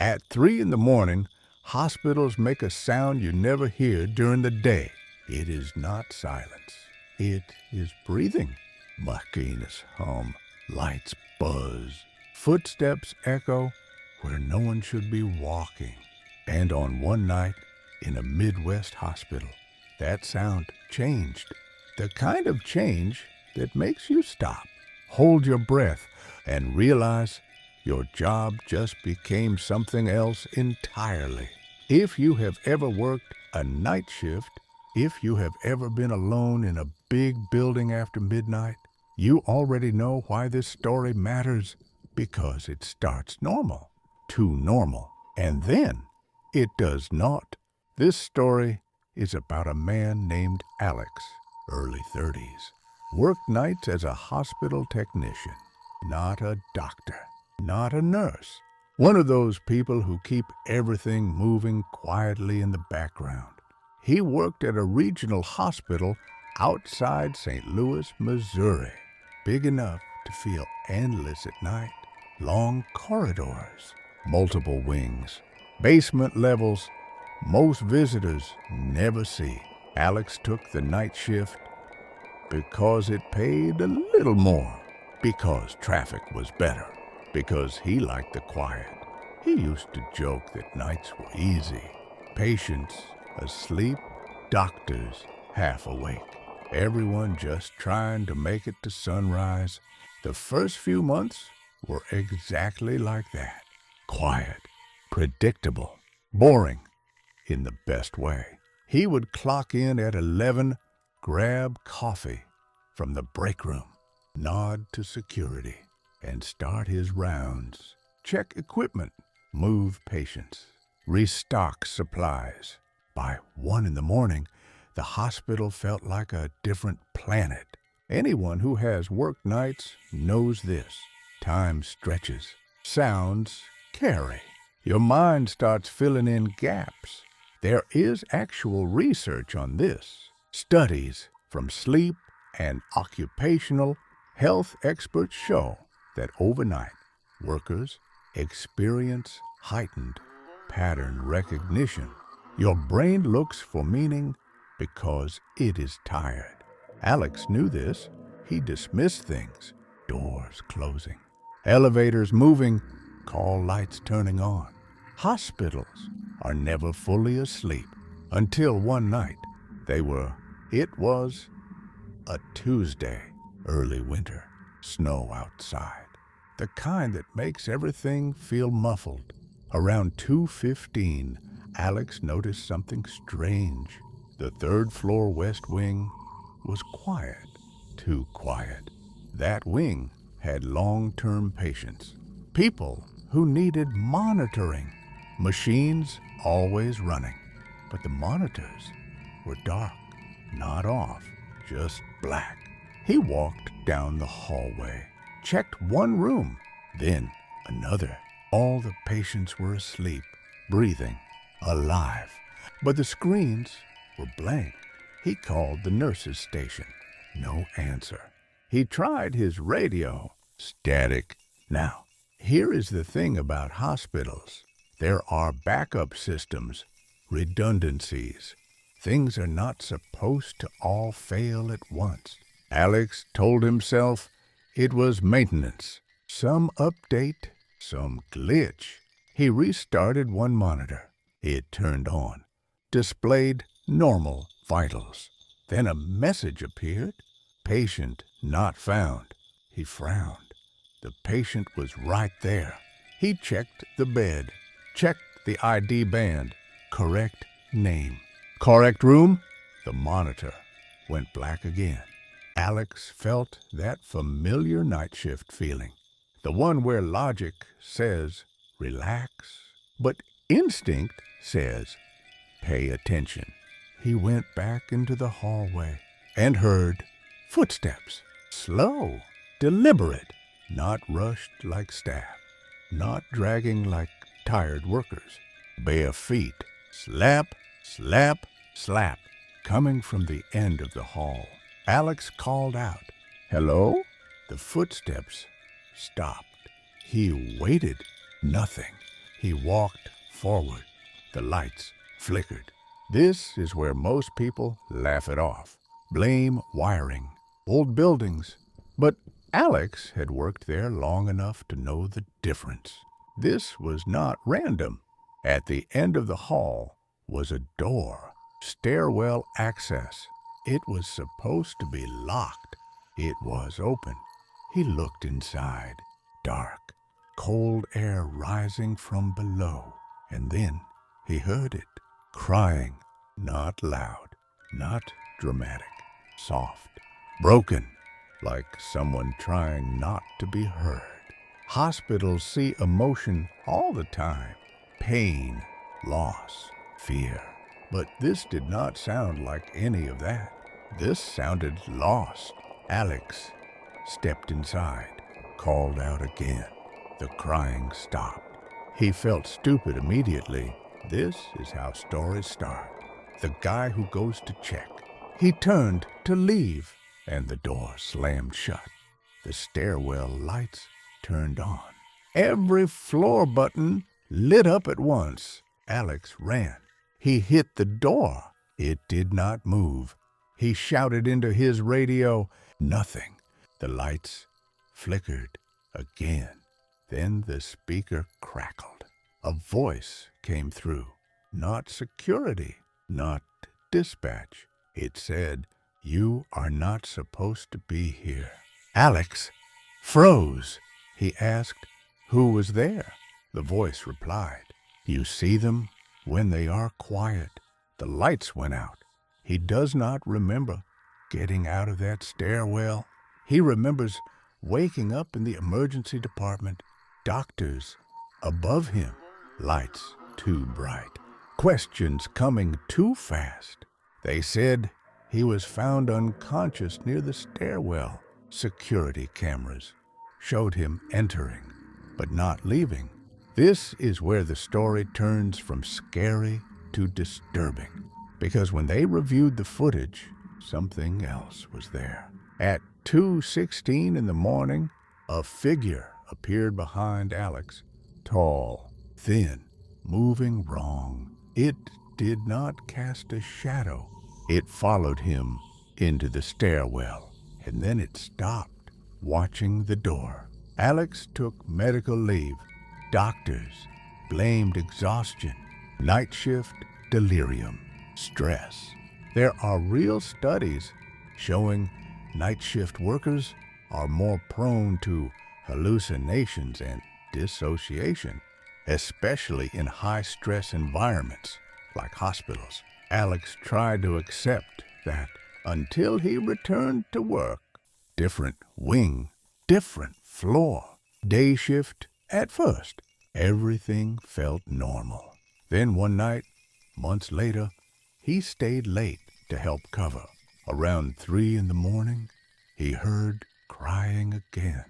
At 3 in the morning, hospitals make a sound you never hear during the day. It is not silence. It is breathing. Machines hum, lights buzz, footsteps echo where no one should be walking. And on one night in a Midwest hospital, that sound changed. The kind of change that makes you stop, hold your breath, and realize your job just became something else entirely. If you have ever worked a night shift, if you have ever been alone in a big building after midnight, you already know why this story matters, because it starts normal, too normal, and then it does not. This story is about a man named Alex, early 30s, worked nights as a hospital technician, not a doctor, not a nurse, one of those people who keep everything moving quietly in the background. He worked at a regional hospital outside St. Louis, Missouri, big enough to feel endless at night, long corridors, multiple wings, basement levels most visitors never see. Alex took the night shift because it paid a little more, because traffic was better, because he liked the quiet. He used to joke that nights were easy. Patients asleep, doctors half awake, everyone just trying to make it to sunrise. The first few months were exactly like that. Quiet, predictable, boring in the best way. He would clock in at 11, grab coffee from the break room, nod to security, and start his rounds. Check equipment, move patients, restock supplies. By 1 in the morning, the hospital felt like a different planet. Anyone who has worked nights knows this. Time stretches, sounds carry. Your mind starts filling in gaps. There is actual research on this. Studies from sleep and occupational health experts show that overnight, workers experience heightened pattern recognition. Your brain looks for meaning because it is tired. Alex knew this. He dismissed things, doors closing, elevators moving, call lights turning on. Hospitals are never fully asleep until one night it was a Tuesday, early winter, snow outside, the kind that makes everything feel muffled. Around 2:15, Alex noticed something strange. The third floor west wing was quiet, too quiet. That wing had long-term patients, people who needed monitoring, machines always running. But the monitors were dark, not off, just black. He walked down the hallway, checked one room, then another. All the patients were asleep, breathing, alive. But the screens were blank. He called the nurse's station. No answer. He tried his radio. Static. Now, here is the thing about hospitals. There are backup systems, redundancies. Things are not supposed to all fail at once. Alex told himself it was maintenance. Some update, some glitch. He restarted one monitor. It turned on, displayed normal vitals. Then a message appeared. Patient not found. He frowned. The patient was right there. He checked the bed, checked the ID band, correct name. Correct room? The monitor went black again. Alex felt that familiar night shift feeling, the one where logic says, relax, but instinct says, pay attention. He went back into the hallway and heard footsteps, slow, deliberate, not rushed like staff, not dragging like tired workers. Bare feet, slap, slap, slap, coming from the end of the hall. Alex called out, "Hello?" The footsteps stopped. He waited. Nothing. He walked forward. The lights flickered. This is where most people laugh it off, blame wiring, old buildings. But Alex had worked there long enough to know the difference. This was not random. At the end of the hall was a door, stairwell access. It was supposed to be locked. It was open. He looked inside. Dark, cold air rising from below. And then he heard it, crying, not loud, not dramatic, soft, broken, like someone trying not to be heard. Hospitals see emotion all the time, pain, loss, fear. But this did not sound like any of that. This sounded lost. Alex stepped inside, called out again. The crying stopped. He felt stupid immediately. This is how stories start. The guy who goes to check. He turned to leave, and the door slammed shut. The stairwell lights turned on. Every floor button lit up at once. Alex ran. He hit the door. It did not move. He shouted into his radio. Nothing. The lights flickered again. Then the speaker crackled. A voice came through. Not security, not dispatch. It said, "You are not supposed to be here." Alex froze. He asked, "Who was there?" The voice replied, "You see them when they are quiet." The lights went out. He does not remember getting out of that stairwell. He remembers waking up in the emergency department. Doctors above him. Lights too bright. Questions coming too fast. They said he was found unconscious near the stairwell. Security cameras showed him entering, but not leaving. This is where the story turns from scary to disturbing. Because when they reviewed the footage, something else was there. At 2:16 in the morning, a figure appeared behind Alex. Tall, thin, moving wrong. It did not cast a shadow. It followed him into the stairwell, and then it stopped, watching the door. Alex took medical leave. Doctors blamed exhaustion, night shift, delirium, stress. There are real studies showing night shift workers are more prone to hallucinations and dissociation, especially in high-stress environments like hospitals. Alex tried to accept that until he returned to work. Different wing, different floor, day shift. At first, everything felt normal. Then one night, months later, he stayed late to help cover. Around 3 in the morning, he heard crying again.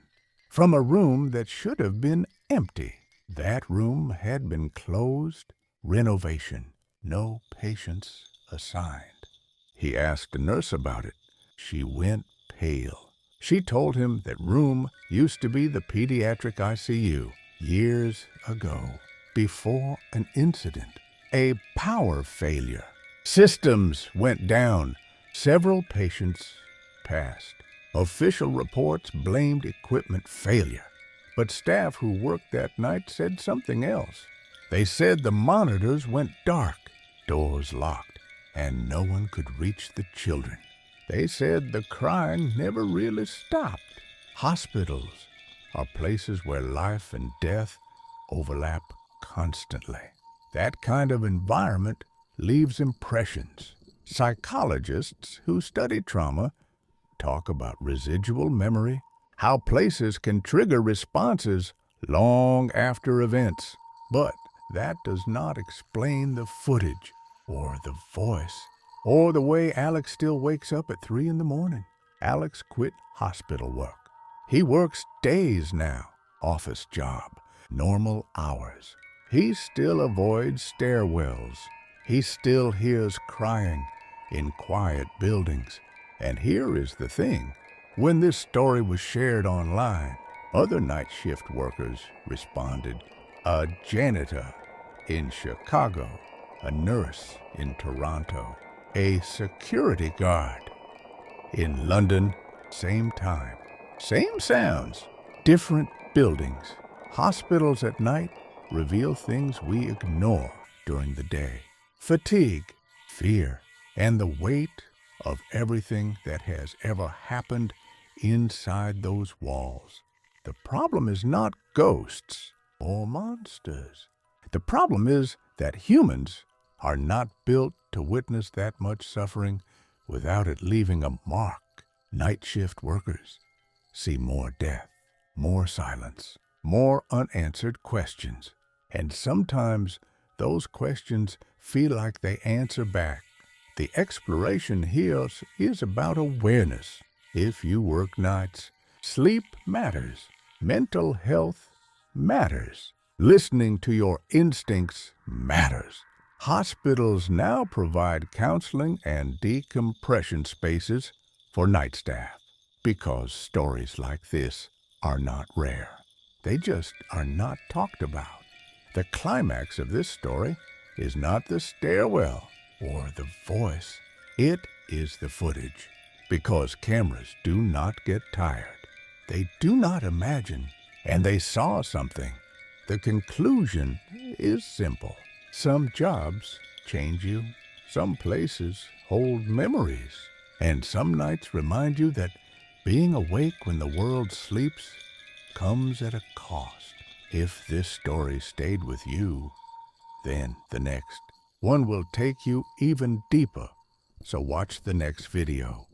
From a room that should have been empty. That room had been closed, renovation, no patients assigned. He asked a nurse about it. She went pale. She told him that room used to be the pediatric ICU years ago, before an incident, a power failure. Systems went down. Several patients passed. Official reports blamed equipment failure, but staff who worked that night said something else. They said the monitors went dark, doors locked, and no one could reach the children. They said the crying never really stopped. Hospitals are places where life and death overlap constantly. That kind of environment leaves impressions. Psychologists who study trauma talk about residual memory, how places can trigger responses long after events. But that does not explain the footage, or the voice, or the way Alex still wakes up at 3 in the morning. Alex quit hospital work. He works days now, office job, normal hours. He still avoids stairwells. He still hears crying in quiet buildings. And here is the thing. When this story was shared online, other night shift workers responded. a janitor in Chicago, a nurse in Toronto, a security guard in London, same time, same sounds, different buildings. Hospitals at night reveal things we ignore during the day. Fatigue, fear, and the weight of everything that has ever happened inside those walls. The problem is not ghosts or monsters. The problem is that humans are not built to witness that much suffering without it leaving a mark. Night shift workers see more death, more silence, more unanswered questions. And sometimes those questions feel like they answer back. The exploration here is about awareness. If you work nights, sleep matters. Mental health matters. Listening to your instincts matters. Hospitals now provide counseling and decompression spaces for night staff because stories like this are not rare. They just are not talked about. The climax of this story is not the stairwell or the voice. It is the footage, because cameras do not get tired. They do not imagine, and they saw something. The conclusion is simple. Some jobs change you, some places hold memories, and some nights remind you that being awake when the world sleeps comes at a cost. If this story stayed with you, then the next one will take you even deeper. So watch the next video.